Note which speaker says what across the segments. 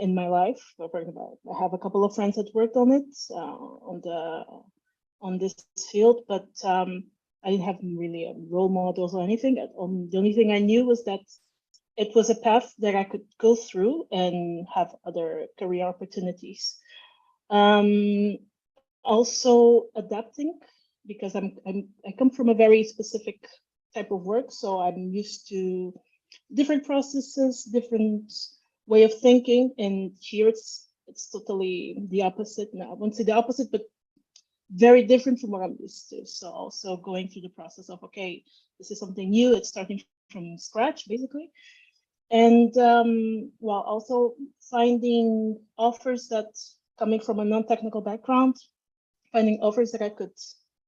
Speaker 1: in my life. So for example, I have a couple of friends that worked on it, on this field, but I didn't have really role models or anything. The only thing I knew was that it was a path that I could go through and have other career opportunities. Also adapting, because I come from a very specific type of work, so I'm used to different processes, different way of thinking, and here it's totally the opposite. No, I won't say the opposite, but very different from what I'm used to. So also going through the process of, okay, this is something new, it's starting from scratch basically. And while also finding offers that, coming from a non-technical background, finding offers that I could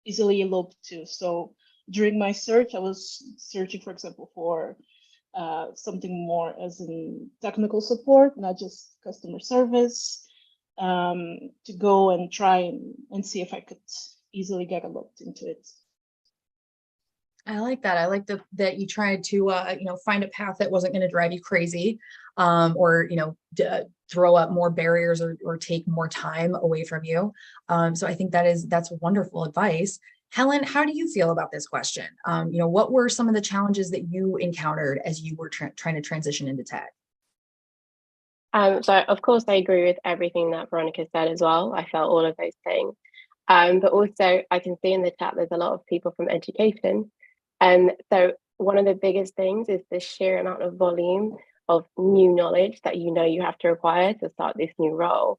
Speaker 1: easily elope to. So during my search, I was searching, for example, for something more as in technical support, not just customer service, to go and try and see if I could easily get eloped into it.
Speaker 2: I like that. I like that you tried to, find a path that wasn't going to drive you crazy, or, throw up more barriers or take more time away from you. So I think that's wonderful advice. Helen, how do you feel about this question? What were some of the challenges that you encountered as you were trying to transition into tech?
Speaker 3: So of course I agree with everything that Veronica said as well. I felt all of those things. But also I can see in the chat there's a lot of people from education. So one of the biggest things is the sheer amount of volume of new knowledge that you have to acquire to start this new role,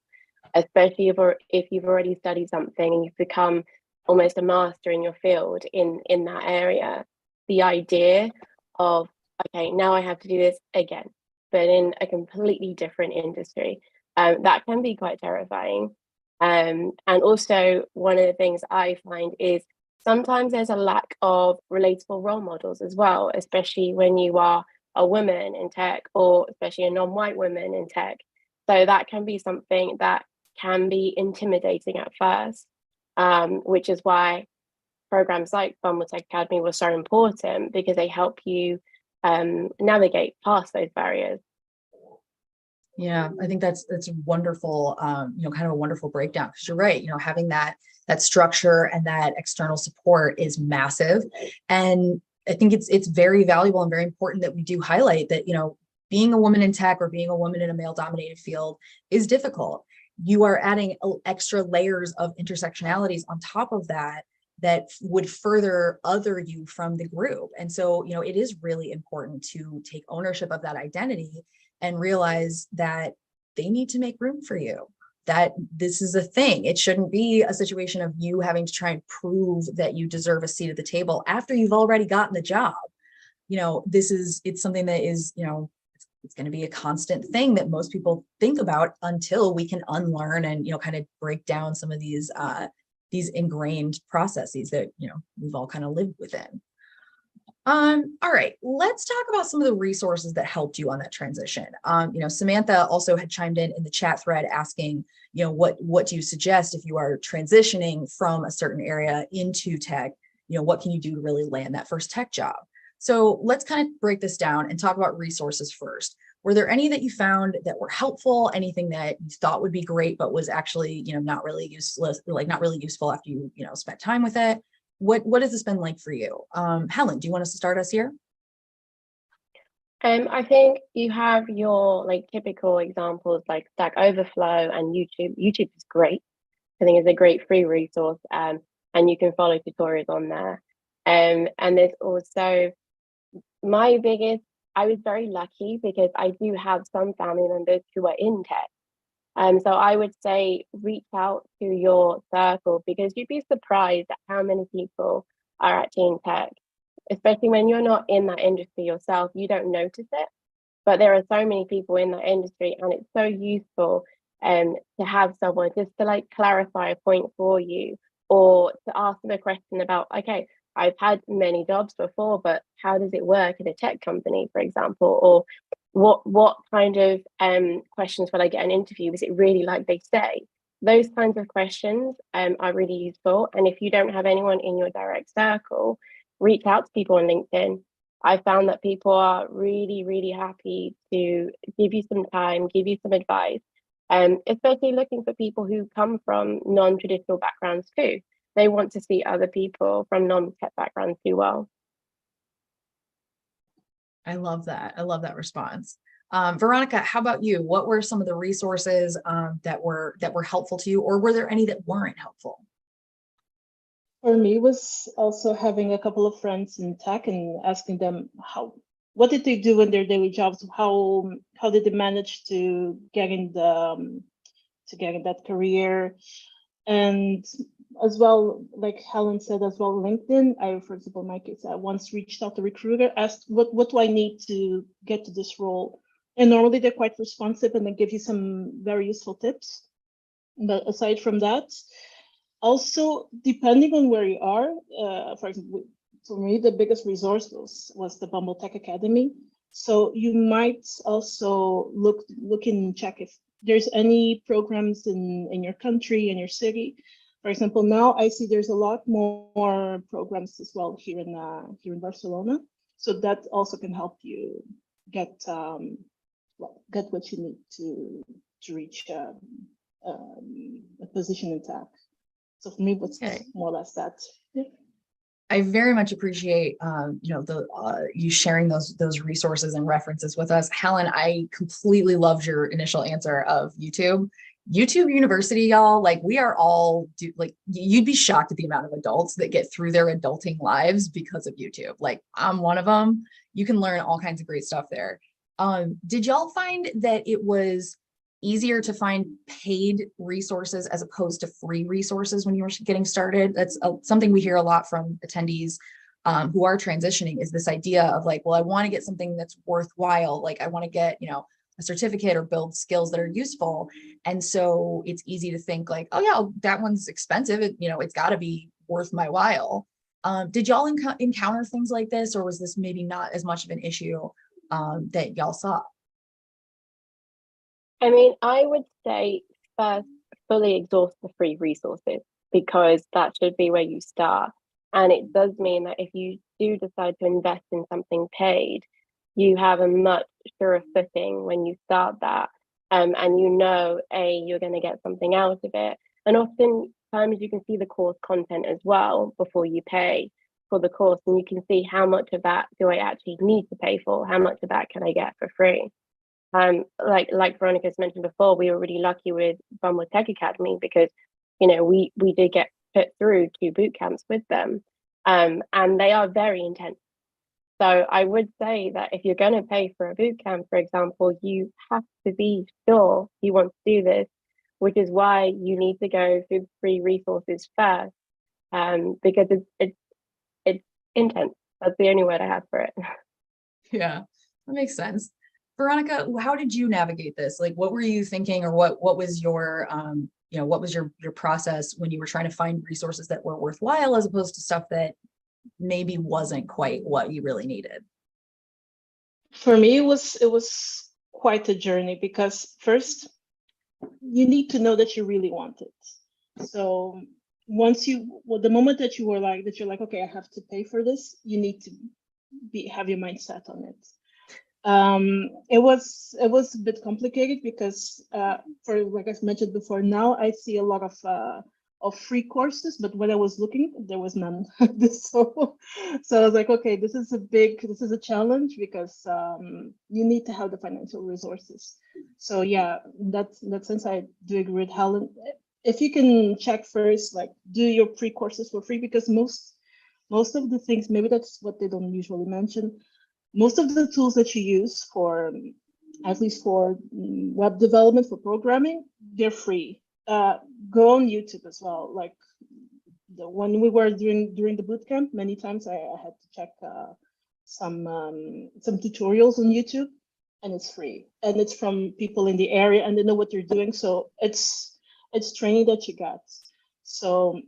Speaker 3: especially if you've already studied something and you've become almost a master in your field in that area. The idea of, okay, now I have to do this again, but in a completely different industry, that can be quite terrifying. And also one of the things I find is sometimes there's a lack of relatable role models as well, especially when you are a woman in tech, or especially a non-white woman in tech. So that can be something that can be intimidating at first, which is why programs like Bumble Tech Academy were so important, because they help you navigate past those barriers.
Speaker 2: Yeah, I think that's wonderful, kind of a wonderful breakdown, because you're right, having that structure and that external support is massive. And I think it's very valuable and very important that we do highlight that, being a woman in tech or being a woman in a male dominated field is difficult. You are adding extra layers of intersectionalities on top of that would further other you from the group. And so, it is really important to take ownership of that identity and realize that they need to make room for you, that this is a thing. It shouldn't be a situation of you having to try and prove that you deserve a seat at the table after you've already gotten the job. It's something that is, it's going to be a constant thing that most people think about until we can unlearn and, kind of break down some of these ingrained processes that, we've all kind of lived within. All right, let's talk about some of the resources that helped you on that transition. Samantha also had chimed in the chat thread asking, what do you suggest if you are transitioning from a certain area into tech? What can you do to really land that first tech job? So let's kind of break this down and talk about resources first. Were there any that you found that were helpful? Anything that you thought would be great, but was actually, not really useless, not really useful after you, spent time with it? What has this been like for you? Helen, do you want us to start us here?
Speaker 3: I think you have your typical examples like Stack Overflow and YouTube. YouTube is great. I think it's a great free resource, and you can follow tutorials on there. And there's also I was very lucky because I do have some family members who are in tech. So I would say reach out to your circle, because you'd be surprised at how many people are actually in tech, especially when you're not in that industry yourself. You don't notice it, but there are so many people in that industry, and it's so useful to have someone just to clarify a point for you, or to ask them a question about, okay, I've had many jobs before, but how does it work in a tech company, for example? Or what kind of questions will I get an interview? Is it really like they say? Those kinds of questions are really useful. And if you don't have anyone in your direct circle, reach out to people on LinkedIn. I found that people are really, really happy to give you some time, give you some advice, especially looking for people who come from non-traditional backgrounds too. They want to see other people from non-tech backgrounds do well.
Speaker 2: I love that. I love that response. Veronica, how about you? What were some of the resources that were helpful to you, or were there any that weren't helpful?
Speaker 1: For me, was also having a couple of friends in tech and asking them what did they do in their daily jobs? How did they manage to get in that career? And as well, like Helen said as well, LinkedIn. For example, in my case, I once reached out to a recruiter, asked what do I need to get to this role? And normally they're quite responsive and they give you some very useful tips. But aside from that, also, depending on where you are, for example, for me, the biggest resource was the Bumble Tech Academy. So you might also look and check if there's any programs in your country, in your city. For example, now I see there's a lot more programs as well here in Barcelona. So that also can help you get what you need to reach a position in tech. So for me, what's more or less that. Yeah.
Speaker 2: I very much appreciate, you sharing those resources and references with us. Helen, I completely loved your initial answer of YouTube. YouTube University, y'all, like we are all you'd be shocked at the amount of adults that get through their adulting lives because of YouTube. Like I'm one of them. You can learn all kinds of great stuff there. Did y'all find that it was easier to find paid resources as opposed to free resources when you were getting started? That's something we hear a lot from attendees who are transitioning, is this idea of like, well, I want to get something that's worthwhile. Like I want to get, a certificate or build skills that are useful. And so it's easy to think like, oh yeah, that one's expensive. It's got to be worth my while. Did y'all encounter things like this, or was this maybe not as much of an issue that y'all saw?
Speaker 3: I mean, I would say first, fully exhaust the free resources, because that should be where you start. And it does mean that if you do decide to invest in something paid, you have a much surer footing when you start that. And you're going to get something out of it. And oftentimes you can see the course content as well before you pay for the course. And you can see how much of that do I actually need to pay for? How much of that can I get for free? Like Veronica's mentioned before, we were really lucky with Bumble Tech Academy because, we did get put through 2 boot camps with them, and they are very intense. So I would say that if you're going to pay for a boot camp, for example, you have to be sure you want to do this, which is why you need to go through the free resources first, because it's intense. That's the only word I have for it.
Speaker 2: Yeah, that makes sense. Veronica, how did you navigate this? Like, what were you thinking, or what was your, what was your process when you were trying to find resources that were worthwhile as opposed to stuff that maybe wasn't quite what you really needed?
Speaker 1: For me, it was quite a journey, because first you need to know that you really want it. So the moment that you're like, okay, I have to pay for this, you need to have your mind set on it. It was a bit complicated because like I mentioned before, now I see a lot of free courses, but when I was looking, there was none. so I was like, okay, this is a challenge, because you need to have the financial resources. So yeah, in that sense, I do agree with Helen. If you can check first, like do your pre-courses for free, because most of the things, maybe that's what they don't usually mention, most of the tools that you use at least for web development, for programming, they're free. Go on YouTube as well. Like when we were during the bootcamp, many times I had to check some tutorials on YouTube, and it's free, and it's from people in the area, and they know what they're doing. So it's training that you get. So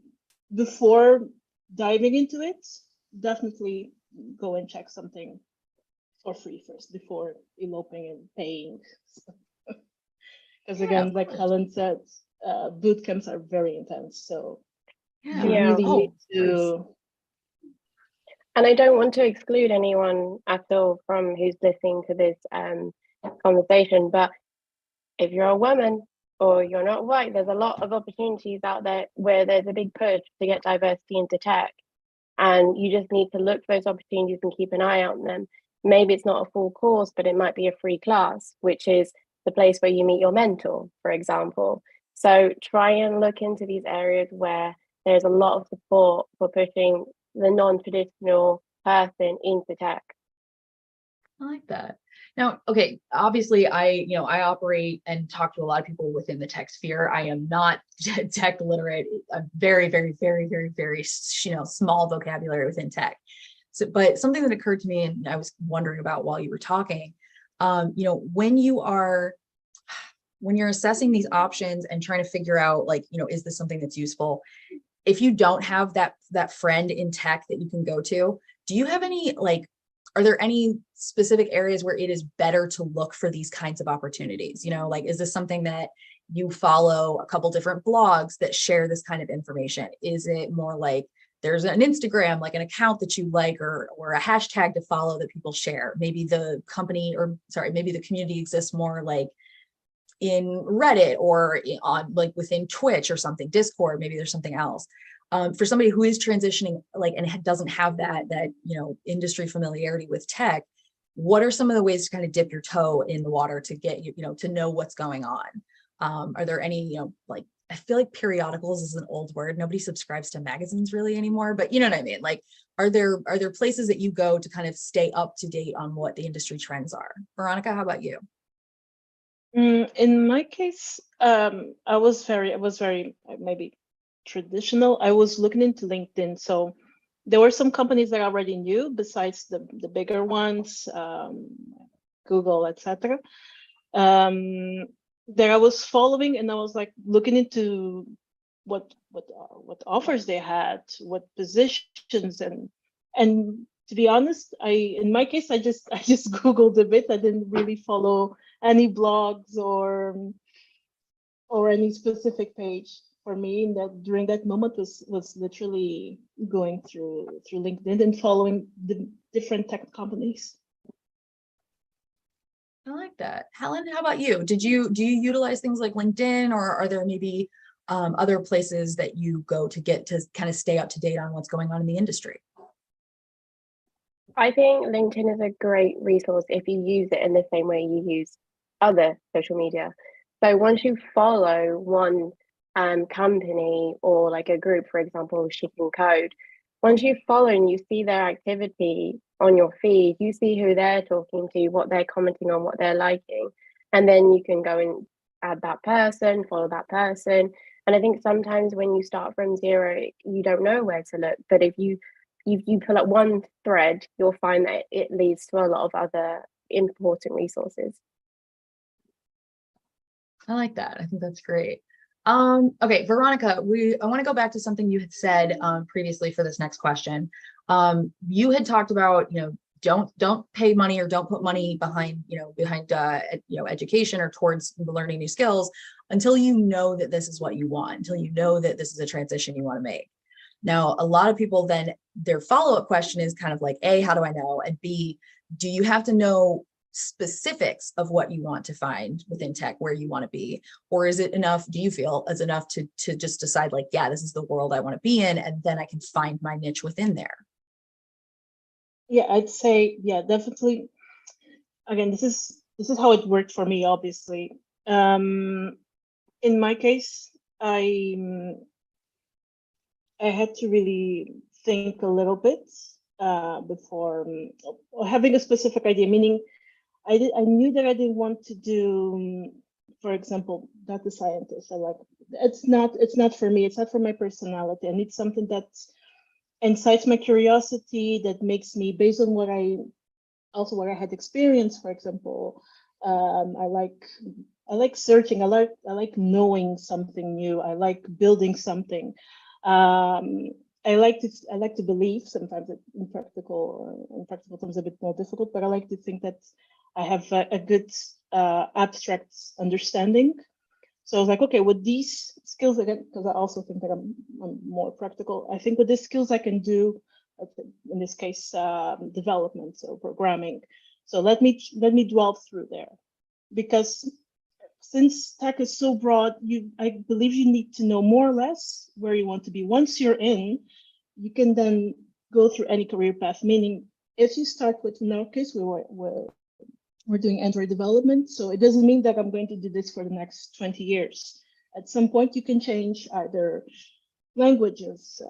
Speaker 1: before diving into it, definitely go and check something for free first before eloping and paying. Because again, like Helen said, boot camps are very intense. So you really need to.
Speaker 3: And I don't want to exclude anyone at all from who's listening to this conversation, but if you're a woman or you're not white, there's a lot of opportunities out there where there's a big push to get diversity into tech. And you just need to look for those opportunities and keep an eye out on them. Maybe it's not a full course, but it might be a free class, which is the place where you meet your mentor, for example. So try and look into these areas where there's a lot of support for pushing the non-traditional person into tech.
Speaker 2: I like that. Now, okay, obviously I operate and talk to a lot of people within the tech sphere. I am not tech literate. I'm very, very, very, very, very, small vocabulary within tech. So, but something that occurred to me and I was wondering about while you were talking, when you're assessing these options and trying to figure out is this something that's useful? If you don't have that friend in tech that you can go to, do you have any are there any specific areas where it is better to look for these kinds of opportunities? Is this something that you follow a couple different blogs that share this kind of information? Is it more like there's an Instagram, like an account that you like, or a hashtag to follow that people share? Maybe the community exists more like in Reddit or on within Twitch or something, Discord, maybe there's something else. For somebody who is transitioning and doesn't have that industry familiarity with tech, what are some of the ways to kind of dip your toe in the water to get to know what's going on? Are there any I feel like periodicals is an old word. Nobody subscribes to magazines really anymore, but you know what I mean? Are there places that you go to kind of stay up to date on what the industry trends are? Veronica, how about you?
Speaker 1: In my case, I was very maybe traditional. I was looking into LinkedIn. So there were some companies that I already knew besides the bigger ones, Google, etc. That I was following, and I was looking into what offers they had, what positions, and to be honest, in my case I just Googled a bit. I didn't really follow any blogs or any specific page. For me, that during that moment was literally going through LinkedIn and following the different tech companies.
Speaker 2: I like that. Helen, how about you? Do you utilize things like LinkedIn, or are there maybe other places that you go to get to kind of stay up to date on what's going on in the industry?
Speaker 3: I think LinkedIn is a great resource if you use it in the same way you use other social media. So once you follow one company or a group, for example, Shipping Code, once you follow and you see their activity on your feed, you see who they're talking to, what they're commenting on, what they're liking, and then you can go and add that person, follow that person. And I think sometimes when you start from zero, you don't know where to look, but if you pull up one thread, you'll find that it leads to a lot of other important resources.
Speaker 2: I like that. I think that's great. Okay, Veronica, I want to go back to something you had said previously for this next question. You had talked about, don't pay money or don't put money behind education or towards learning new skills until you know that this is what you want, until you know that this is a transition you want to make. Now, a lot of people then their follow-up question is kind of like, A, how do I know? And B, do you have to know specifics of what you want to find within tech, where you want to be? Or is it enough, do you feel it's enough to just decide yeah, this is the world I want to be in, and then I can find my niche within there?
Speaker 1: Yeah, I'd say, yeah, definitely. Again, this is how it worked for me, obviously. In my case, I had to really think a little bit before having a specific idea, meaning I knew that I didn't want to do, for example, data scientist. It's not for me. It's not for my personality. I need something that incites my curiosity, that makes me, based on what I had experienced. For example, I like searching. I like knowing something new. I like building something. I like to believe. Sometimes in practical terms a bit more difficult, but I like to think that I have a good abstract understanding. So I was like, okay, with these skills, again, because I also think that I'm more practical, I think with these skills I can do in this case, development or programming. So let me dwell through there, because since tech is so broad, I believe you need to know more or less where you want to be. Once you're in, you can then go through any career path. Meaning, if you start with, in our case, we're doing Android development, so it doesn't mean that I'm going to do this for the next 20 years. At some point, you can change either languages,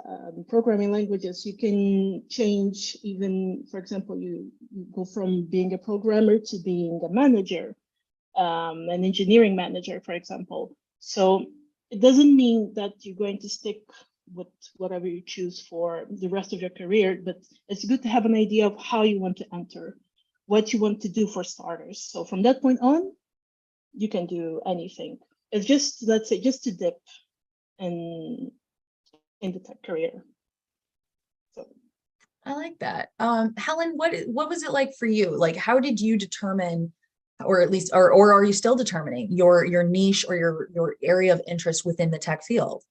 Speaker 1: programming languages. You can change even, for example, you go from being a programmer to being a manager, an engineering manager, for example. So it doesn't mean that you're going to stick with whatever you choose for the rest of your career, but it's good to have an idea of how you want to enter, what you want to do for starters. So from that point on, you can do anything. It's just, let's say, just to dip in the tech career. So
Speaker 2: I like that. Helen, what was it like for you? Like, how did you determine, or at least, or are you still determining your niche or your area of interest within the tech field?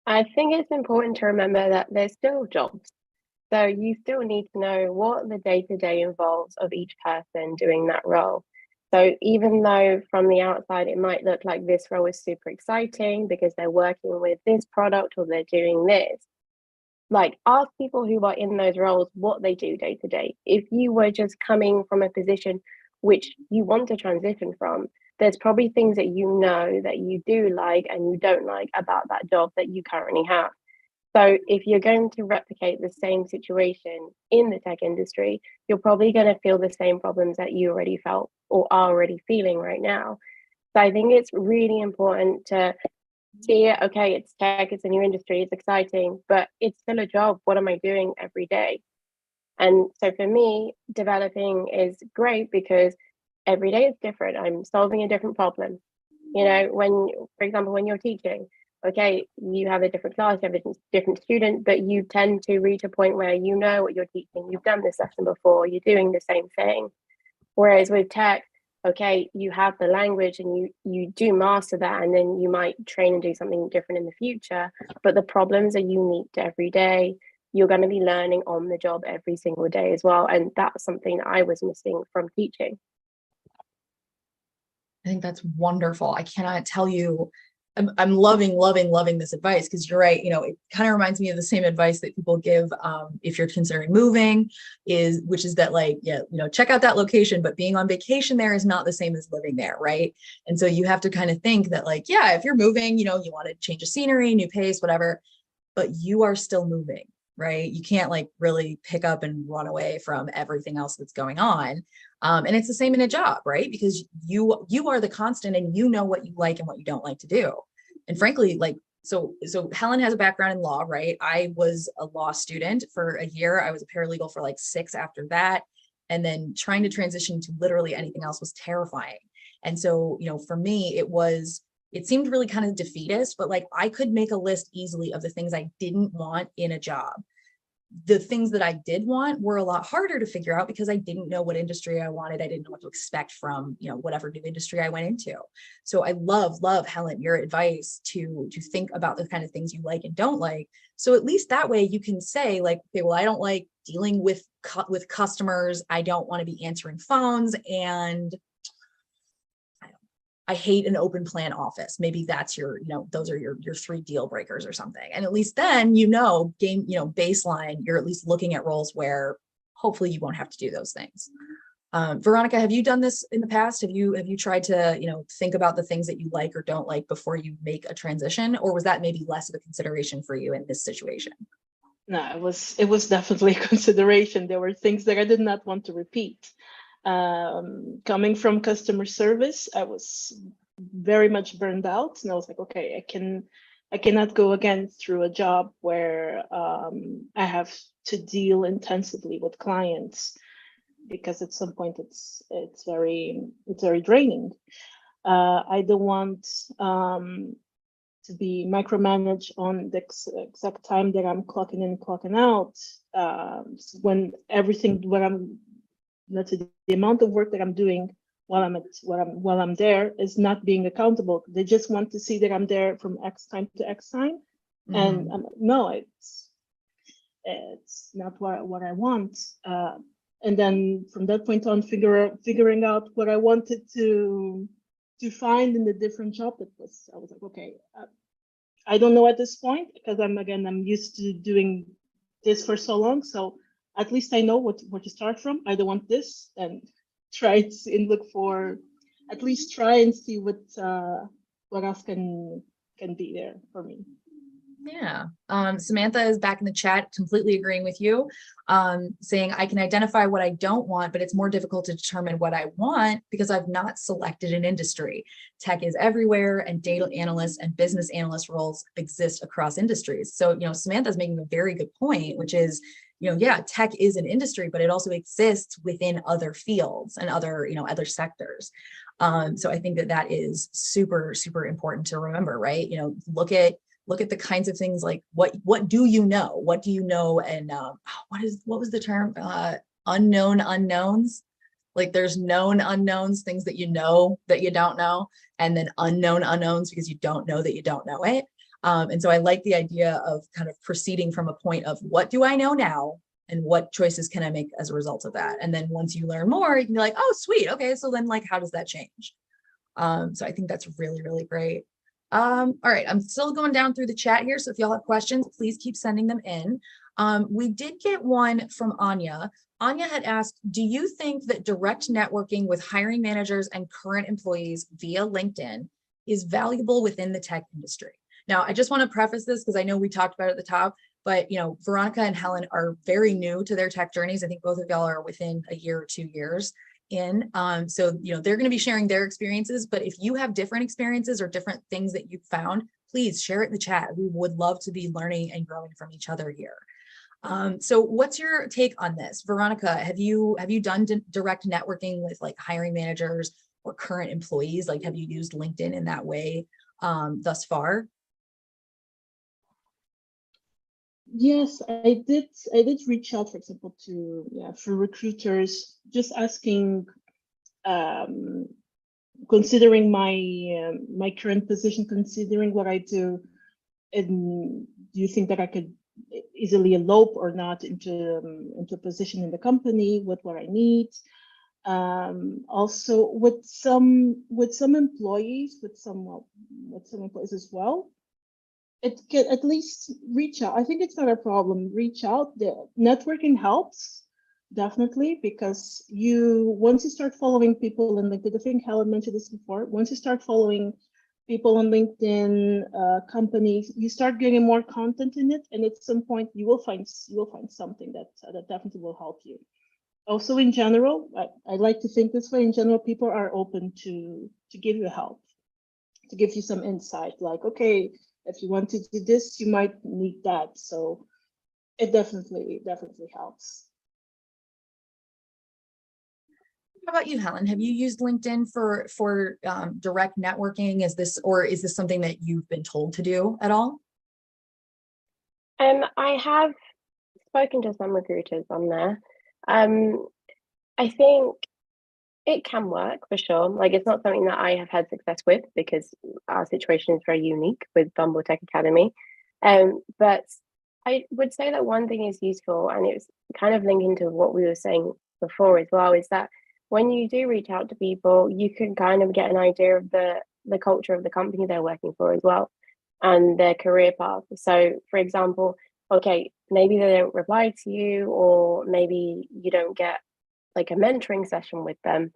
Speaker 3: I think it's important to remember that there's still jobs. So you still need to know what the day-to-day involves of each person doing that role. So even though from the outside it might look like this role is super exciting because they're working with this product or they're doing this, like, ask people who are in those roles what they do day to day. If you were just coming from a position which you want to transition from, there's probably things that you know that you do like and you don't like about that job that you currently have. So if you're going to replicate the same situation in the tech industry, you're probably going to feel the same problems that you already felt or are already feeling right now. So I think it's really important to see it. Okay, it's tech, it's a new industry, it's exciting, but it's still a job. What am I doing every day? And so for me, developing is great because every day is different. I'm solving a different problem. You know, when, for example, when you're teaching, okay, you have a different class, you have a different student, but you tend to reach a point where you know what you're teaching. You've done this lesson before, you're doing the same thing. Whereas with tech, okay, you have the language and you do master that, and then you might train and do something different in the future, but the problems are unique to every day. You're going to be learning on the job every single day as well. And that's something that I was missing from teaching.
Speaker 2: I think that's wonderful. I cannot tell you, I'm loving this advice, because you're right. You know, it kind of reminds me of the same advice that people give if you're considering moving, which is that, like, yeah, you know, check out that location, but being on vacation there is not the same as living there, right? And so you have to kind of think that, like, yeah, if you're moving, you know, you want to change of scenery, new pace, whatever, but you are still moving, right? You can't, like, really pick up and run away from everything else that's going on. And it's the same in a job, right? Because you are the constant, and you know what you like and what you don't like to do. And frankly, like, so Helen has a background in law, right? I was a law student for a year. I was a paralegal for like 6 after that. And then trying to transition to literally anything else was terrifying. And so, you know, for me, it seemed really kind of defeatist, but like, I could make a list easily of the things I didn't want in a job. The things that I did want were a lot harder to figure out because I didn't know what industry I wanted. I didn't know what to expect from, you know, whatever new industry I went into. So I love, Helen, your advice to think about the kind of things you like and don't like. So at least that way you can say, like, okay, well, I don't like dealing with customers. I don't want to be answering phones, and I hate an open plan office. Maybe that's your, you know, those are your 3 deal breakers or something. And at least then, you know, baseline, you're at least looking at roles where hopefully you won't have to do those things. Veronica, have you done this in the past? Have you tried to, you know, think about the things that you like or don't like before you make a transition? Or was that maybe less of a consideration for you in this situation?
Speaker 1: no, it was definitely a consideration. There were things that I did not want to repeat. Coming from customer service, I was very much burned out, and I was like, okay, I cannot go again through a job where I have to deal intensively with clients, because at some point it's very draining. I don't want to be micromanaged on the exact time that I'm clocking in, clocking out. When let's say the amount of work that I'm doing while I'm there is not being accountable. They just want to see that I'm there from X time to X time. Mm-hmm. And no, it's not what I want. And then from that point on, figuring out what I wanted to find in the different job, I was like, okay, I don't know at this point, because I'm used to doing this for so long. So at least I know what to start from. I don't want this, and and look for, at least try and see what else can be there for me.
Speaker 2: Yeah. Samantha is back in the chat, completely agreeing with you, saying I can identify what I don't want, but it's more difficult to determine what I want because I've not selected an industry. Tech is everywhere, and data analysts and business analyst roles exist across industries. So, Samantha's making a very good point, which is, yeah, tech is an industry, but it also exists within other fields and other sectors. So I think that is super, super important to remember, right? Look at the kinds of things like what do you know? What do you know? And what was the term? Unknown unknowns. Like there's known unknowns, things that you know that you don't know, and then unknown unknowns because you don't know that you don't know it. And so I like the idea of kind of proceeding from a point of what do I know now and what choices can I make as a result of that? And then once you learn more, you can be like, oh, sweet. Okay. So then how does that change? So I think that's really, really great. All right, I'm still going down through the chat here. So if y'all have questions, please keep sending them in. We did get one from Anya. Anya had asked, do you think that direct networking with hiring managers and current employees via LinkedIn is valuable within the tech industry? Now, I just want to preface this because I know we talked about it at the top, but Veronica and Helen are very new to their tech journeys. I think both of y'all are within a year or 2 years in. So, they're going to be sharing their experiences, but if you have different experiences or different things that you've found, please share it in the chat. We would love to be learning and growing from each other here. So what's your take on this? Veronica, have you done direct networking with hiring managers or current employees? Have you used LinkedIn in that way thus far?
Speaker 1: Yes, I did reach out, for example, for recruiters, just asking, considering my current position, considering what I do, and do you think that I could easily elope or not into a position in the company? What I need? Also, with some employees, with some employees as well. It can at least reach out. I think it's not a problem. Reach out. The networking helps, definitely, because once you start following people in LinkedIn, I think Helen mentioned this before. Once you start following people on LinkedIn, companies, you start getting more content in it, and at some point you will find something that definitely will help you. Also, in general, I like to think this way. In general, people are open to give you help, to give you some insight. Like, okay, if you want to do this, you might need that. So it definitely helps.
Speaker 2: How about you, Helen? Have you used LinkedIn for direct networking? Is this something that you've been told to do at all?
Speaker 3: I have spoken to some recruiters on there. I think it can work for sure. It's not something that I have had success with because our situation is very unique with Bumble Tech Academy. But I would say that one thing is useful, and it's kind of linking to what we were saying before as well, is that when you do reach out to people, you can kind of get an idea of the culture of the company they're working for as well, and their career path. So, for example, okay, maybe they don't reply to you, or maybe you don't get a mentoring session with them,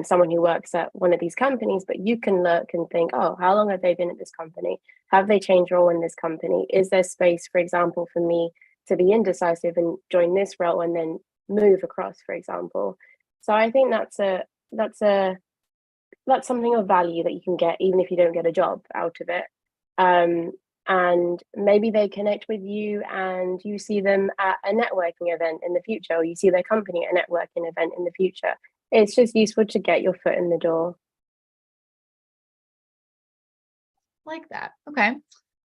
Speaker 3: someone who works at one of these companies, but you can look and think, oh, how long have they been at this company? Have they changed role in this company? Is there space, for example, for me to be indecisive and join this role and then move across, for example? So I think that's something of value that you can get even if you don't get a job out of it. And maybe they connect with you and you see them at a networking event in the future, or you see their company at a networking event in the future. It's just useful to get your foot in the door.
Speaker 2: Like that. Okay.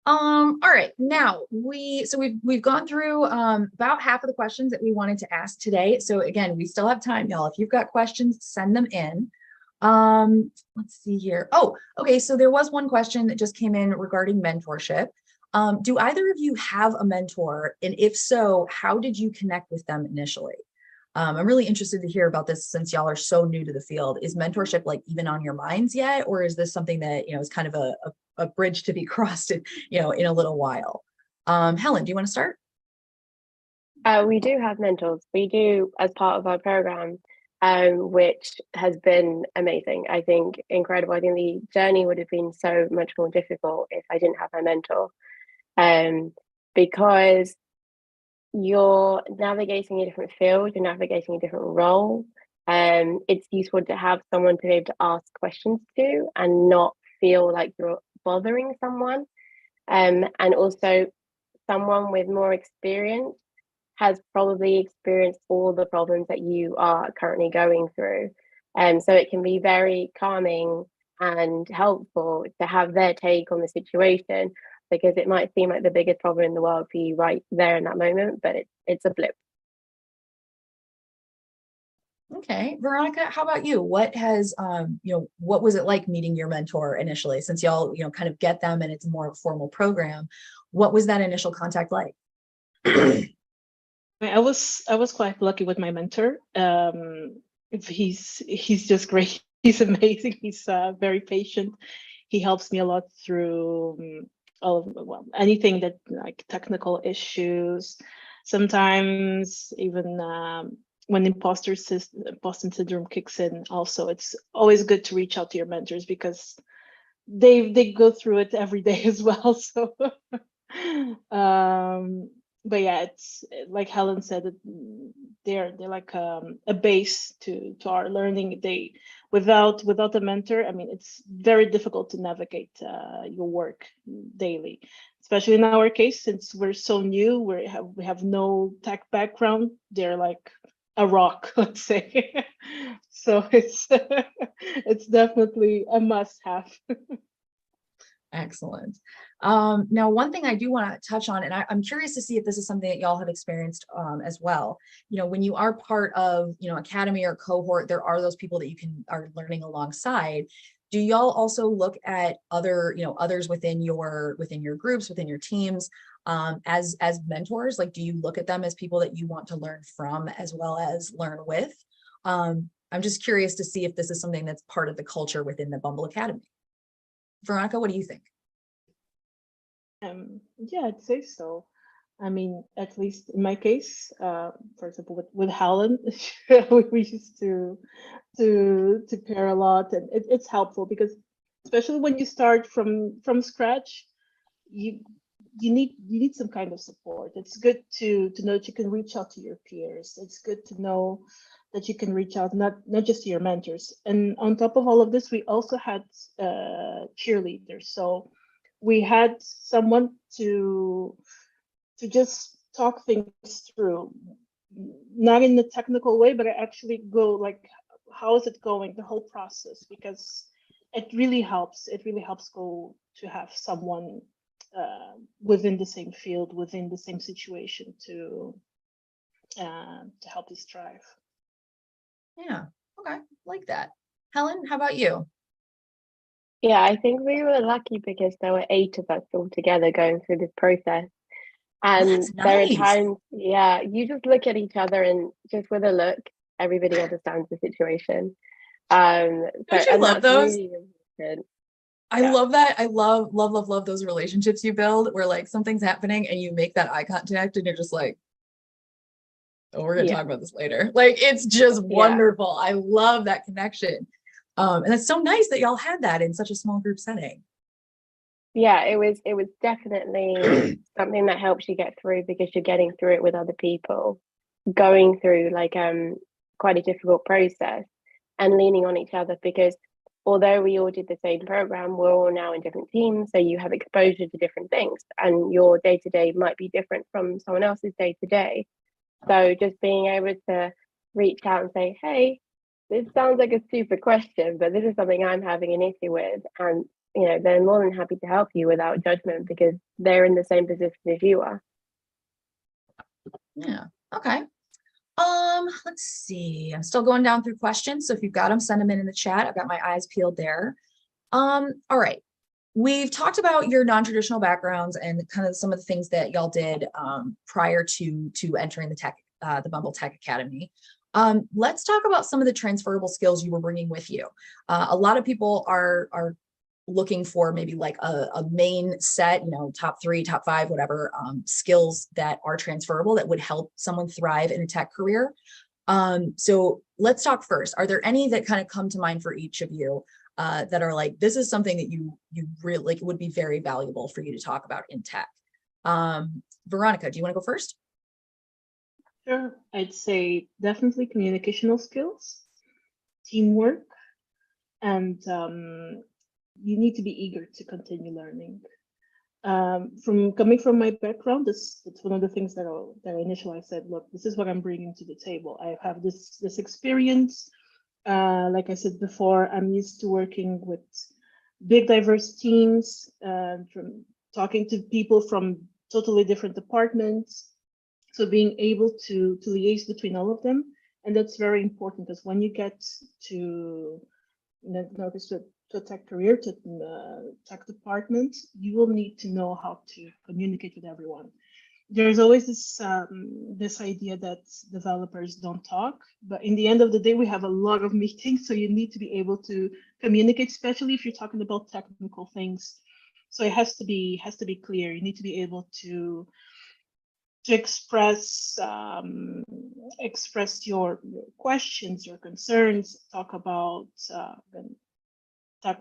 Speaker 2: All right. Now we've gone through about half of the questions that we wanted to ask today. So again, we still have time, y'all. If you've got questions, send them in. Let's see here. Oh, okay. So there was one question that just came in regarding mentorship. Do either of you have a mentor? And if so, how did you connect with them initially? I'm really interested to hear about this since y'all are so new to the field. Is mentorship like even on your minds yet? Or is this something that, is kind of a bridge to be crossed, in a little while? Helen, do you want to start?
Speaker 3: We do have mentors. We do as part of our program, which has been amazing. I think incredible. I think the journey would have been so much more difficult if I didn't have my mentor, because you're navigating a different field, you're navigating a different role. It's useful to have someone to be able to ask questions to and not feel like you're bothering someone. And also someone with more experience has probably experienced all the problems that you are currently going through. So it can be very calming and helpful to have their take on the situation, because it might seem like the biggest problem in the world for you right there in that moment, but it's a blip.
Speaker 2: Okay, Veronica, how about you? What has, what was it like meeting your mentor initially, since y'all, kind of get them and it's more of a formal program? What was that initial contact like?
Speaker 1: I was quite lucky with my mentor. He's just great. He's amazing. He's very patient. He helps me a lot through anything that like technical issues. Sometimes even when imposter syndrome kicks in, also it's always good to reach out to your mentors because they go through it every day as well. So but yeah, it's like Helen said, they're like a base to our learning. They without a mentor, I mean, it's very difficult to navigate your work daily, especially in our case since we're so new. We have no tech background. They're like a rock, let's say. So it's definitely a must-have.
Speaker 2: Excellent. Now, one thing I do want to touch on, and I'm curious to see if this is something that y'all have experienced as well. When you are part of, academy or cohort, there are those people that you are learning alongside. Do y'all also look at others within your groups, within your teams, as mentors? Like, do you look at them as people that you want to learn from as well as learn with? I'm just curious to see if this is something that's part of the culture within the Bumble Academy. Veronica, what do you think?
Speaker 1: Yeah, I'd say so. I mean, at least in my case, for example, with Helen, we used to pair a lot, and it's helpful because especially when you start from scratch, you need some kind of support. It's good to know that you can reach out to your peers. It's good to know that you can reach out not just to your mentors. And on top of all of this, we also had cheerleaders. So we had someone to just talk things through, not in the technical way, but I actually go like, how is it going, the whole process, because it really helps. It really helps go to have someone within the same field, within the same situation to help you strive.
Speaker 2: Yeah. Okay. Like that. Helen, how about you?
Speaker 3: Yeah, I think we were lucky because there were 8 of us all together going through this process. And
Speaker 2: That's
Speaker 3: there are
Speaker 2: nice.
Speaker 3: times, yeah, you just look at each other and just with a look, everybody understands the situation.
Speaker 2: Don't you love
Speaker 3: that's
Speaker 2: those?
Speaker 3: really important.
Speaker 2: I
Speaker 3: Yeah.
Speaker 2: love that. I love those relationships you build where like something's happening and you make that eye contact and you're just like, oh, we're gonna
Speaker 3: Yeah.
Speaker 2: talk about this later. Like it's just
Speaker 3: Yeah.
Speaker 2: wonderful. I love that connection. And it's so nice that y'all had that in such a small group setting.
Speaker 3: Yeah, it was definitely something that helps you get through because you're getting through it with other people, going through like quite a difficult process and leaning on each other, because although we all did the same program, we're all now in different teams, so you have exposure to different things and your day-to-day might be different from someone else's day-to-day. So just being able to reach out and say, hey, this sounds like a stupid question, but this is something I'm having an issue with, and they're more than happy to help you without judgment because they're in the same position as you are.
Speaker 2: Yeah. Okay. Let's see. I'm still going down through questions. So if you've got them, send them in the chat. I've got my eyes peeled there. All right. we've talked about your non-traditional backgrounds and kind of some of the things that y'all did prior to entering the Bumble Tech Academy. Let's talk about some of the transferable skills you were bringing with you. A lot of people are looking for maybe like a main set, top 3, top 5, whatever, skills that are transferable that would help someone thrive in a tech career. So let's talk first. Are there any that kind of come to mind for each of you that are like, this is something that you really like, would be very valuable for you to talk about in tech? Veronica, do you want to go first?
Speaker 1: Sure. I'd say definitely communicational skills, teamwork, and you need to be eager to continue learning. From coming from my background, it's one of the things that initially I said, look, this is what I'm bringing to the table. I have this experience. Like I said before, I'm used to working with big diverse teams, from talking to people from totally different departments. So being able to liaise between all of them, and that's very important because when you get to a tech career, to tech department, you will need to know how to communicate with everyone. There's always this idea that developers don't talk, but in the end of the day, we have a lot of meetings, so you need to be able to communicate, especially if you're talking about technical things. So it has to be clear. You need to be able to express your questions, your concerns, talk about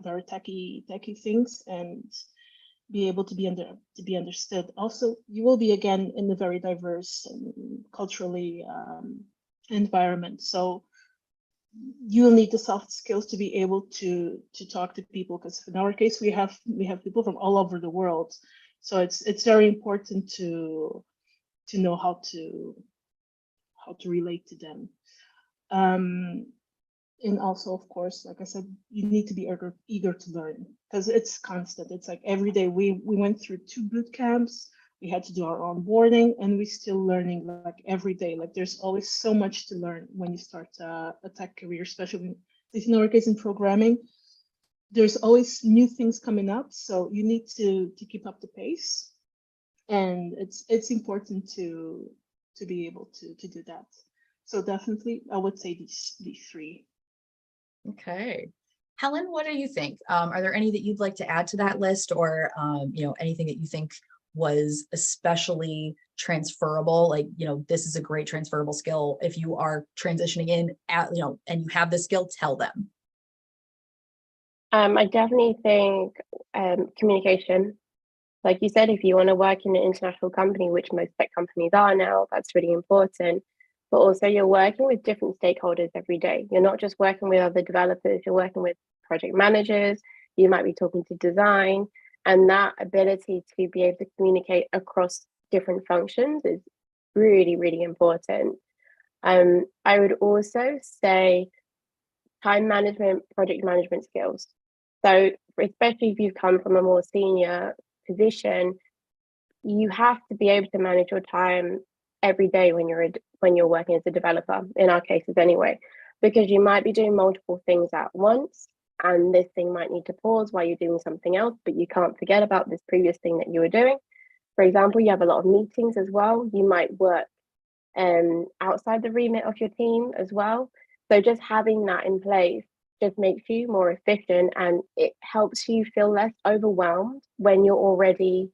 Speaker 1: very techy things, and be able to be understood. Also, you will be again in a very diverse and culturally environment, so you will need the soft skills to be able to talk to people, because in our case we have people from all over the world, so it's very important to know how to relate to them. And also, of course, like I said, you need to be eager to learn, because it's constant. It's like every day. We went through 2 boot camps. We had to do our onboarding, and we're still learning like every day. Like there's always so much to learn when you start a tech career, especially in our case in programming. There's always new things coming up, so you need to keep up the pace, and it's important to be able to do that. So definitely, I would say these 3.
Speaker 2: Okay. Helen, what do you think? Are there any that you'd like to add to that list, or anything that you think was especially transferable? Like, this is a great transferable skill. If you are transitioning in and you have the skill, tell them.
Speaker 3: I definitely think communication. Like you said, if you want to work in an international company, which most tech companies are now, that's really important. But also you're working with different stakeholders every day. You're not just working with other developers, you're working with project managers, you might be talking to design, and that ability to be able to communicate across different functions is really, really important. I would also say time management, project management skills. So especially if you've come from a more senior position, you have to be able to manage your time every day when you're working as a developer, in our cases anyway, because you might be doing multiple things at once, and this thing might need to pause while you're doing something else, but you can't forget about this previous thing that you were doing. For example, you have a lot of meetings as well. You might work outside the remit of your team as well. So just having that in place just makes you more efficient, and it helps you feel less overwhelmed when you're already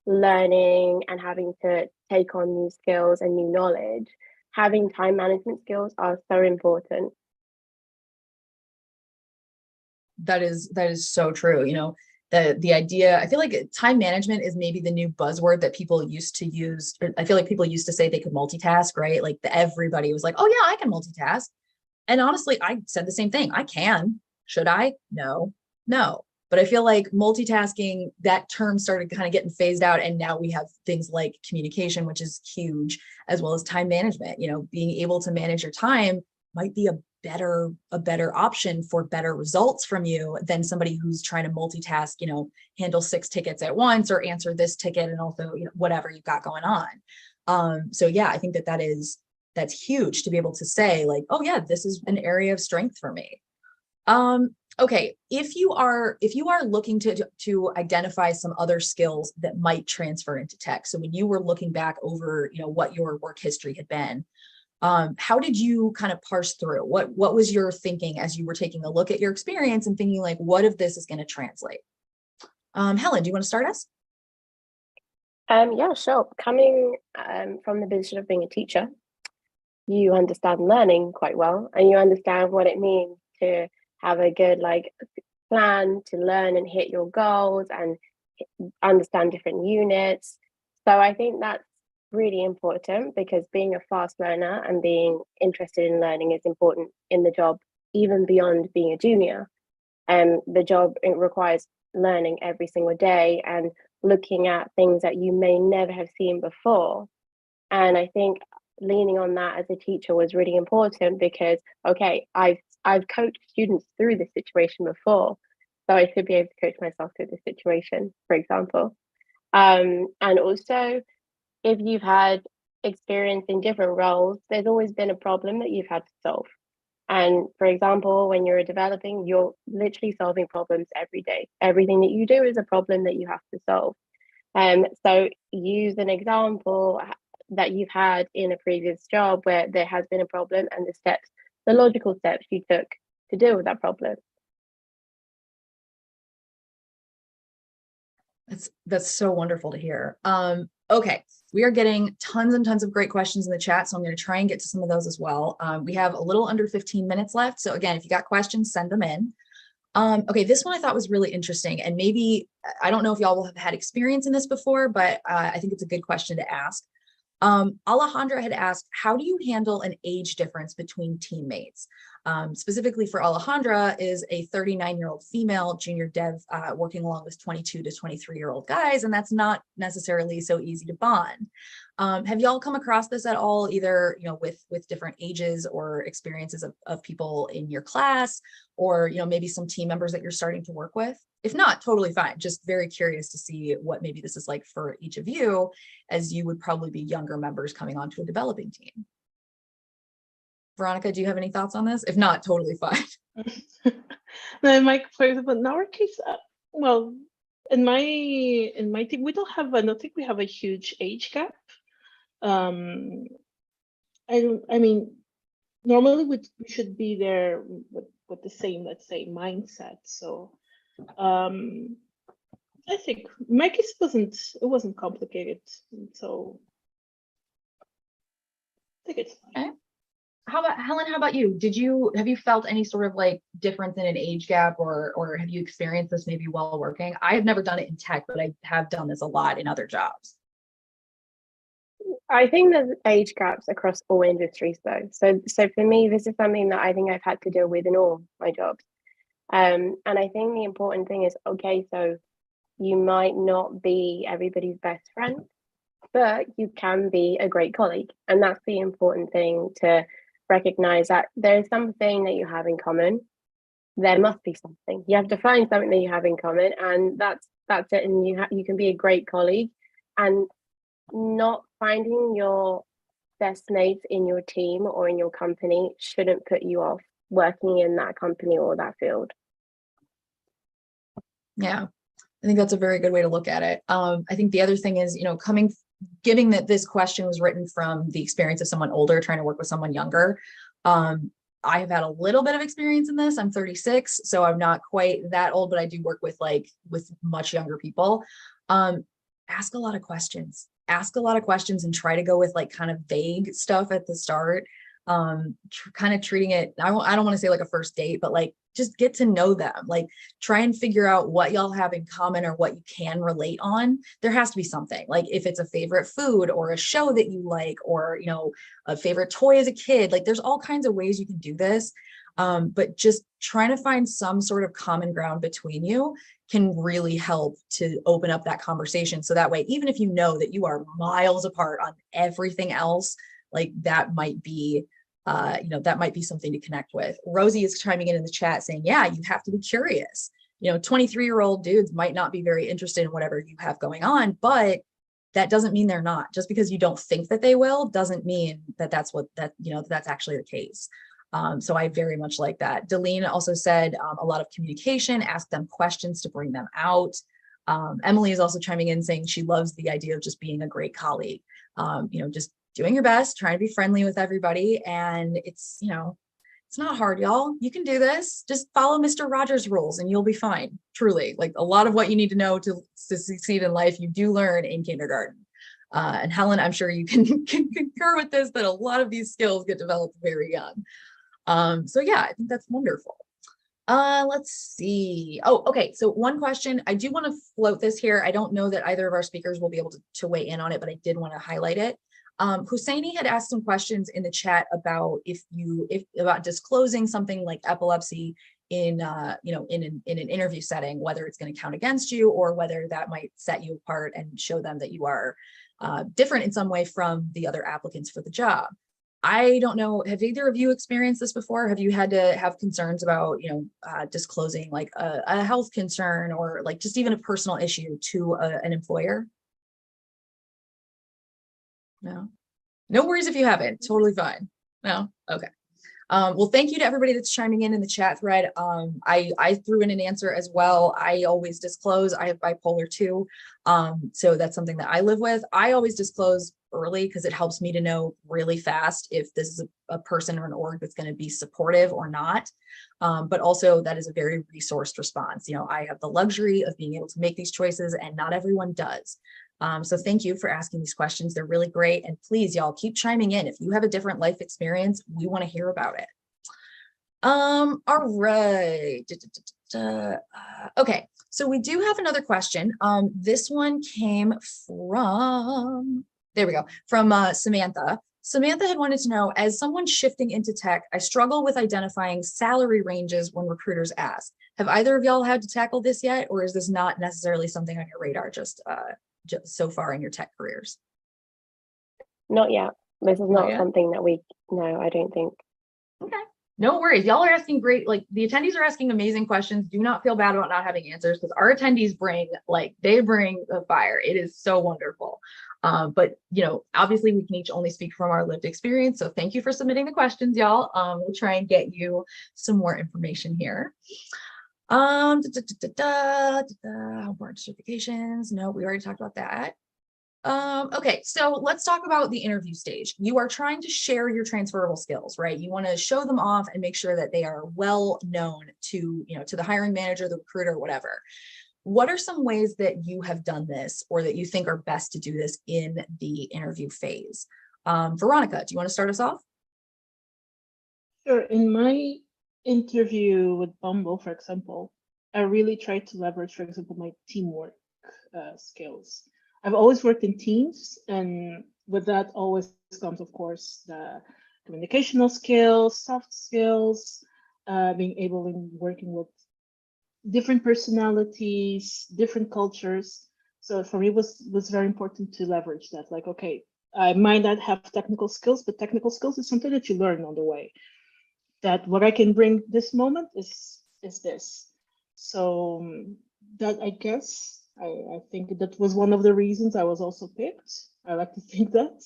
Speaker 3: learning and having to take on new skills and new knowledge. Having time management skills are so important.
Speaker 2: That is so true. The idea, I feel like time management is maybe the new buzzword that people used to use. I feel like people used to say they could multitask, right? Like everybody was like, oh yeah, I can multitask. And honestly, I said the same thing. I can. Should I? No. But I feel like multitasking, that term started kind of getting phased out. And now we have things like communication, which is huge, as well as time management. Being able to manage your time might be a better option for better results from you than somebody who's trying to multitask, handle 6 tickets at once, or answer this ticket and also, whatever you've got going on. So yeah, I think that's huge to be able to say like, oh yeah, this is an area of strength for me. Okay, if you are looking to identify some other skills that might transfer into tech, so when you were looking back over, what your work history had been, how did you kind of parse through? What was your thinking as you were taking a look at your experience and thinking like, what if this is going to translate? Helen, do you want to start us?
Speaker 3: Yeah, sure. Coming from the position of being a teacher, you understand learning quite well, and you understand what it means to have a good plan to learn and hit your goals and understand different units. So I think that's really important, because being a fast learner and being interested in learning is important in the job, even beyond being a junior. The job, it requires learning every single day and looking at things that you may never have seen before. And I think leaning on that as a teacher was really important, because okay, I've coached students through this situation before, so I should be able to coach myself through this situation, for example. And also, if you've had experience in different roles, there's always been a problem that you've had to solve. And for example, when you're developing, you're literally solving problems every day. Everything that you do is a problem that you have to solve. So use an example that you've had in a previous job where there has been a problem, and the logical steps you took to deal with that problem.
Speaker 2: That's so wonderful to hear. Okay, we are getting tons and tons of great questions in the chat, so I'm going to try and get to some of those as well. We have a little under 15 minutes left, so again, if you got questions, send them in. Okay, this one I thought was really interesting, and maybe, I don't know if y'all will have had experience in this before, but I think it's a good question to ask. Alejandra had asked, how do you handle an age difference between teammates? Specifically for Alejandra is a 39-year-old female junior dev working along with 22 to 23-year-old guys, and that's not necessarily so easy to bond. Have y'all come across this at all, either with different ages or experiences of people in your class, or maybe some team members that you're starting to work with? If not, totally fine. Just very curious to see what maybe this is like for each of you, as you would probably be younger members coming onto a developing team. Veronica, do you have any thoughts on this? If not, totally fine.
Speaker 1: No, Mike, for example, in our case, well, in my team, we don't have. I don't think we have a huge age gap. I mean, normally we should be there with the same, let's say, mindset. So, I think my case wasn't complicated. So I think it's fine.
Speaker 2: Okay. How about Helen? How about you? Have you felt any sort of like difference in an age gap, or have you experienced this maybe while working? I have never done it in tech, but I have done this a lot in other jobs.
Speaker 3: I think there's age gaps across all industries, though. So for me, this is something that I think I've had to deal with in all my jobs. And I think the important thing is, okay, so you might not be everybody's best friend, but you can be a great colleague. And that's the important thing, to recognize that there's something that you have in common. There must be something. You have to find something that you have in common, and that's it. And you can be a great colleague, and not finding your best mates in your team or in your company shouldn't put you off working in that company or that field.
Speaker 2: Yeah, I think that's a very good way to look at it. I think the other thing is, given that this question was written from the experience of someone older trying to work with someone younger, I have had a little bit of experience in this. I'm 36, so I'm not quite that old, but I do work with much younger people. Ask a lot of questions. Ask a lot of questions and try to go with like kind of vague stuff at the start. Kind of treating it, I don't want to say like a first date, but like just get to know them. Like try and figure out what y'all have in common or what you can relate on. There has to be something, like if it's a favorite food or a show that you like, or a favorite toy as a kid. Like there's all kinds of ways you can do this. But just trying to find some sort of common ground between you can really help to open up that conversation. So that way, even if you know that you are miles apart on everything else, like that might be something to connect with. Rosie is chiming in the chat saying, yeah, you have to be curious. 23-year-old dudes might not be very interested in whatever you have going on, but that doesn't mean they're not. Just because you don't think that they will doesn't mean that that's actually the case. So I very much like that. Delene also said a lot of communication, ask them questions to bring them out. Emily is also chiming in saying she loves the idea of just being a great colleague, just doing your best, trying to be friendly with everybody. And it's not hard, y'all. You can do this. Just follow Mr. Rogers' rules and you'll be fine. Truly, like a lot of what you need to know to succeed in life, you do learn in kindergarten. And Helen, I'm sure you can concur with this, that a lot of these skills get developed very young. So yeah, I think that's wonderful. Let's see. Oh, okay. So one question, I do want to float this here. I don't know that either of our speakers will be able to weigh in on it, but I did want to highlight it. Husseini had asked some questions in the chat about about disclosing something like epilepsy in an interview setting, whether it's going to count against you or whether that might set you apart and show them that you are different in some way from the other applicants for the job. I don't know, have either of you experienced this before? Have you had to have concerns about, disclosing like a health concern or like just even a personal issue to an employer? No, no worries if you haven't, totally fine. No, okay. Well, thank you to everybody that's chiming in the chat thread. I threw in an answer as well. I always disclose. I have bipolar too. So that's something that I live with. I always disclose early because it helps me to know really fast if this is a person or an org that's going to be supportive or not. But also that is a very resourced response. I have the luxury of being able to make these choices and not everyone does. So thank you for asking these questions. They're really great. And please, y'all, keep chiming in. If you have a different life experience, we want to hear about it. All right. Okay, so we do have another question. This one came from, there we go, from Samantha. Samantha had wanted to know, as someone shifting into tech, I struggle with identifying salary ranges when recruiters ask. Have either of y'all had to tackle this yet, or is this not necessarily something on your radar just so far in your tech careers?
Speaker 3: Not yet. This is not something that no, I don't think.
Speaker 2: Okay, no worries. Y'all are asking great, like the attendees are asking amazing questions. Do not feel bad about not having answers because our attendees bring the fire. It is so wonderful. But obviously we can each only speak from our lived experience. So thank you for submitting the questions, y'all. We'll try and get you some more information here. Board certifications. No, we already talked about that. Okay, so let's talk about the interview stage. You are trying to share your transferable skills, right? You want to show them off and make sure that they are well known to the hiring manager, the recruiter, whatever. What are some ways that you have done this or that you think are best to do this in the interview phase? Veronica, do you want to start us off?
Speaker 1: Sure. In my interview with Bumble, for example, I really tried to leverage, for example, my teamwork skills. I've always worked in teams, and with that always comes, of course, the communicational skills, soft skills, being able in working with different personalities, different cultures. So for me, it was very important to leverage that. Like, okay, I might not have technical skills, but technical skills is something that you learn on the way. That what I can bring this moment is this. So that, I guess, I think that was one of the reasons I was also picked. I like to think that.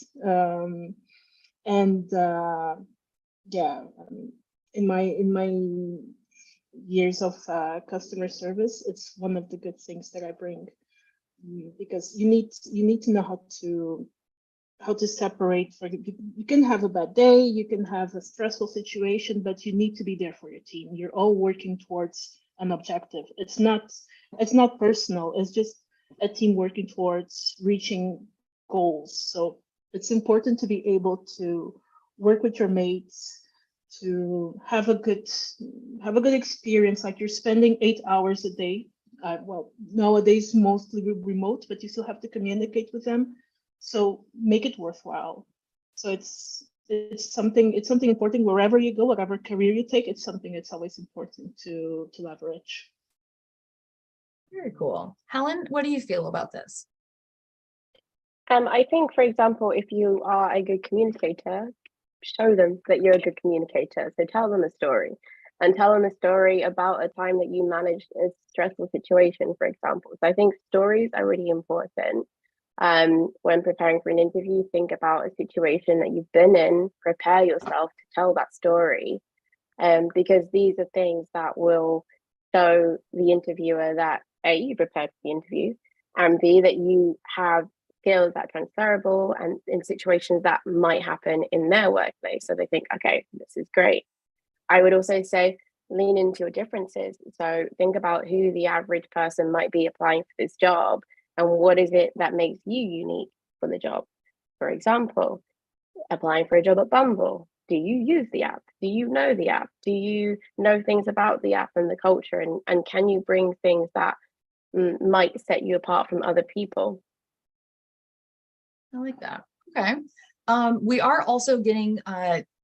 Speaker 1: Yeah, in my years of customer service, it's one of the good things that I bring, because you need to know how to separate. You can have a bad day, you can have a stressful situation, but you need to be there for your team. You're all working towards an objective. It's not personal. It's just a team working towards reaching goals. So it's important to be able to work with your mates, to have a good experience. Like, you're spending 8 hours a day. Well, nowadays mostly remote, but you still have to communicate with them. So make it worthwhile. So it's something important wherever you go, whatever career you take. It's something that's always important to leverage.
Speaker 2: Very cool. Helen, what do you feel about this?
Speaker 3: I think, for example, if you are a good communicator, show them that you're a good communicator. So tell them a story, and tell them a story about a time that you managed a stressful situation, for example. So I think stories are really important. When preparing for an interview, think about a situation that you've been in, prepare yourself to tell that story. because these are things that will show the interviewer that A, you prepared for the interview, and B, that you have skills that are transferable and in situations that might happen in their workplace. So they think, okay, this is great. I would also say lean into your differences. So think about who the average person might be applying for this job and what is it that makes you unique for the job. For example, applying for a job at Bumble. Do you use the app? Do you know the app? Do you know things about the app and the culture? And can you bring things that might set you apart from other people?
Speaker 2: I like that. Okay. We are also getting,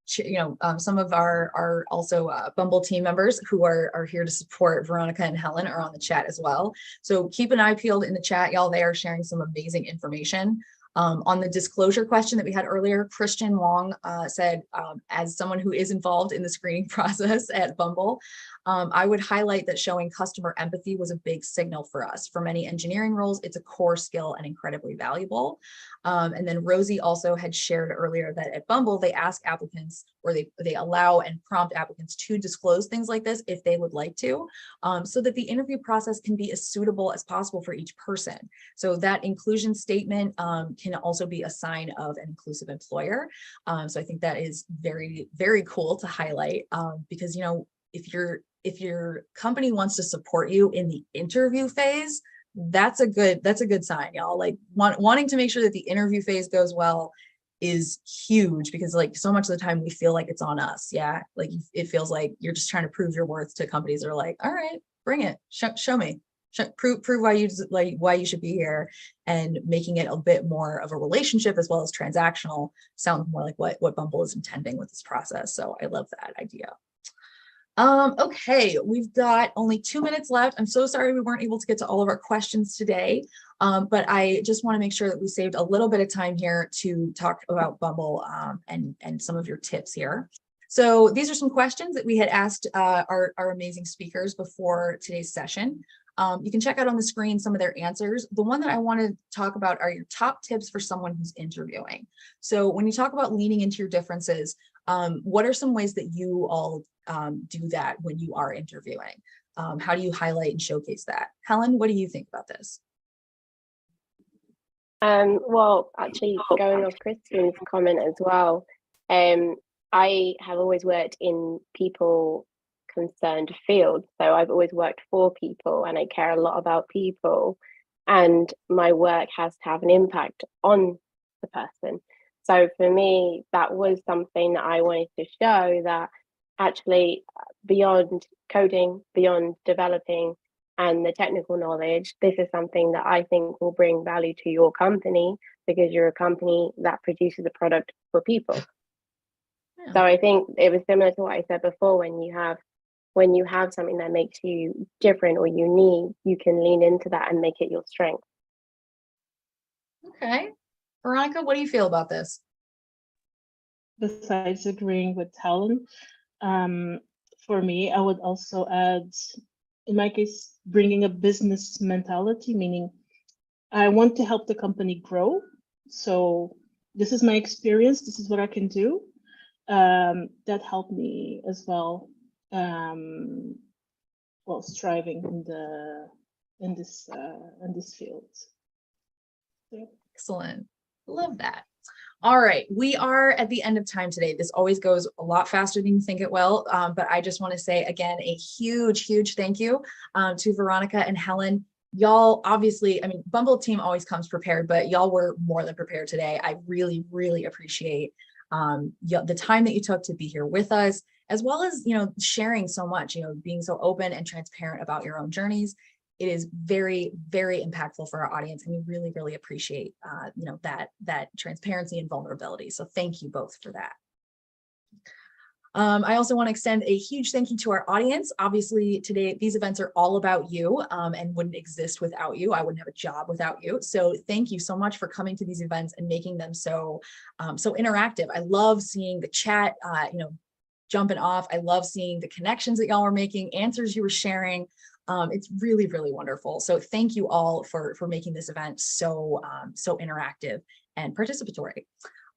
Speaker 2: some of our also Bumble team members who are here to support Veronica and Helen are on the chat as well. So keep an eye peeled in the chat, y'all. They are sharing some amazing information. On the disclosure question that we had earlier, Christian Hoang said, as someone who is involved in the screening process at Bumble, I would highlight that showing customer empathy was a big signal for us. For many engineering roles, it's a core skill and incredibly valuable. And then Rosie also had shared earlier that at Bumble, they ask applicants, or they allow and prompt applicants to disclose things like this if they would like to, so that the interview process can be as suitable as possible for each person. So that inclusion statement can also be a sign of an inclusive employer. So I think that is very, very cool to highlight, because, if your company wants to support you in the interview phase, that's a good sign, y'all. Like wanting to make sure that the interview phase goes well is huge, because like so much of the time we feel like it's on us. Yeah. Like it feels like you're just trying to prove your worth to companies that are like, all right, bring it, show me, prove why you should be here, and making it a bit more of a relationship as well as transactional sounds more like what Bumble is intending with this process. So I love that idea. Okay, we've got only 2 minutes left. I'm so sorry we weren't able to get to all of our questions today, but I just want to make sure that we saved a little bit of time here to talk about Bumble and some of your tips here. So these are some questions that we had asked our amazing speakers before today's session. You can check out on the screen some of their answers. The one that I want to talk about are your top tips for someone who's interviewing. So when you talk about leaning into your differences, what are some ways that you all do that when you are interviewing? How do you highlight and showcase that? Helen, what do you think about this?
Speaker 3: Well, actually, going off Christine's comment as well, I have always worked in people concerned fields. So I've always worked for people and I care a lot about people, and my work has to have an impact on the person. So for me, that was something that I wanted to show, that actually beyond coding, beyond developing and the technical knowledge, this is something that I think will bring value to your company, because you're a company that produces a product for people. Yeah. So I think it was similar to what I said before. When you have something that makes you different or unique, you can lean into that and make it your strength.
Speaker 2: Okay. Veronica, what do you feel about this?
Speaker 1: Besides agreeing with Helen, for me, I would also add, in my case, bringing a business mentality, meaning I want to help the company grow. So this is my experience. This is what I can do. That helped me as well. While striving in this field. Yeah.
Speaker 2: Excellent. Love that. All right, we are at the end of time today. This always goes a lot faster than you think it will, but I just want to say again a huge thank you to Veronica and Helen. Y'all, obviously, I mean, Bumble team always comes prepared, but y'all were more than prepared today. I really appreciate the time that you took to be here with us, as well as, sharing so much, being so open and transparent about your own journeys. It is very impactful for our audience, and we really appreciate, that transparency and vulnerability. So thank you both for that. I also want to extend a huge thank you to our audience. Obviously, today, these events are all about you and wouldn't exist without you. I wouldn't have a job without you. So thank you so much for coming to these events and making them so interactive. I love seeing the chat, jumping off. I love seeing the connections that y'all were making, answers you were sharing. It's really wonderful. So thank you all for making this event so interactive and participatory.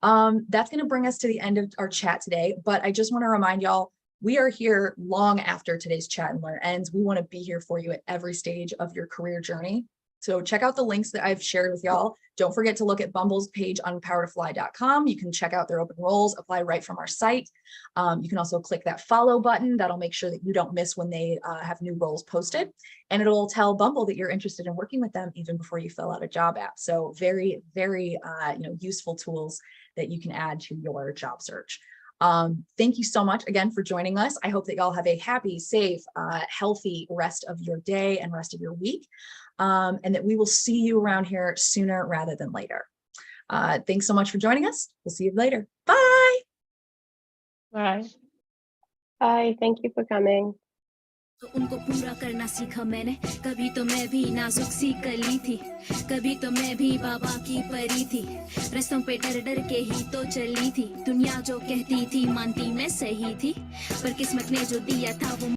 Speaker 2: That's going to bring us to the end of our chat today, but I just want to remind y'all, We are here long after today's chat and learn ends. We want to be here for you at every stage of your career journey. So check out the links that I've shared with y'all. Don't forget to look at Bumble's page on powertofly.com. You can check out their open roles, apply right from our site. You can also click that follow button. That'll make sure that you don't miss when they have new roles posted. And it'll tell Bumble that you're interested in working with them even before you fill out a job app. So very, very useful tools that you can add to your job search. Thank you so much again for joining us. I hope that y'all have a happy, safe, healthy rest of your day and rest of your week. And that we will see you around here sooner rather than later. Thanks so much for joining us. We'll see you later. Bye.
Speaker 1: Bye.
Speaker 3: Bye. Thank you for coming.
Speaker 4: तो उनको पूरा करना सीखा मैंने कभी तो मैं भी नाजुक सी कली थी कभी तो मैं भी बाबा की परी थी रस्तों पे डर डर के ही तो चली थी दुनिया जो कहती थी मानती मैं सही थी पर किस्मत ने जो दिया था वो